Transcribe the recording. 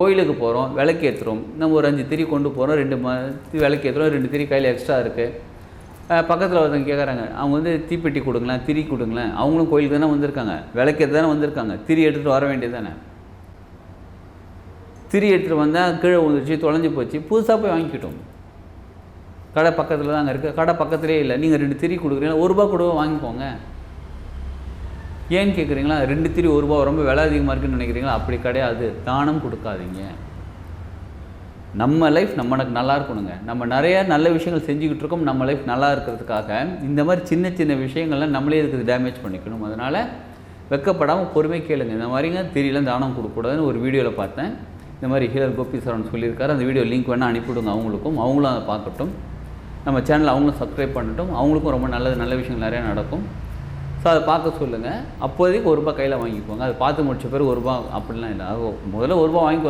கோயிலுக்கு போகிறோம், விளக்கு ஏற்றுறோம். நம்ம ஒரு 5 திரி கொண்டு போகிறோம், 2 விளக்கு ஏற்றுறோம், 2 திரி கையில் எக்ஸ்ட்ரா இருக்குது. பக்கத்தில் ஒருத்தவங்க கேட்குறாங்க, அவங்க வந்து தீப்பெட்டி கொடுங்களேன், திரி கொடுங்களேன். அவங்களும் கோயிலுக்கு தானே வந்திருக்காங்க, விளக்கு ஏற்ற தானே வந்திருக்காங்க, திரி எடுத்துகிட்டு வர வேண்டியது தானே. திரி எடுத்துகிட்டு வந்தால் கீழே விழுந்துருச்சு, தொலைஞ்சி போச்சு, புதுசாக போய் வாங்கிக்கிட்டோம். கடை பக்கத்தில் தாங்க இருக்குது, கடை பக்கத்துலேயே இல்லை. நீங்கள் 2 திரி கொடுக்குறீங்களா, ₹1 கொடுவா வாங்கிக்கோங்க. ஏன்னு கேட்குறீங்களா? 2 திரி ₹1 ரொம்ப விலை அதிகமாக இருக்குன்னு நினைக்கிறீங்களா? அப்படி கிடையாது. தானம் கொடுக்காதீங்க. நம்ம லைஃப் நமக்கு நல்லா இருக்கணுங்க. நம்ம நிறையா நல்ல விஷயங்கள் செஞ்சுக்கிட்டு இருக்கோம். நம்ம லைஃப் நல்லா இருக்கிறதுக்காக இந்த மாதிரி சின்ன சின்ன விஷயங்கள்லாம் நம்மளே இருக்குது டேமேஜ் பண்ணிக்கணும். அதனால் வெக்கப்படாமல் பொறுமை கேளுங்க. இந்த மாதிரிங்க திரியெலாம் தானம் கொடுக்கக்கூடாதுன்னு ஒரு வீடியோவில் பார்த்தேன். இந்த மாதிரி ஹீலர் கோபி சரவணன் சொல்லியிருக்காரு. அந்த வீடியோ லிங்க் வேணால் அனுப்பிவிடுங்க அவங்களுக்கும், அவங்களும் அதை பார்க்கட்டும். நம்ம சேனல் அவங்களும் சப்ஸ்கிரைப் பண்ணட்டும். அவங்களுக்கும் ரொம்ப நல்ல விஷயங்கள் நிறையா நடக்கும். ஸோ அதை பார்க்க சொல்லுங்கள். அப்போதைக்கு ₹1 கையில் வாங்கிக்கோங்க. அதை பார்த்து முடிச்ச பிறகு ₹1 அப்படிலாம் இல்லை. முதல்ல ₹1 வாங்கிக்கோங்க.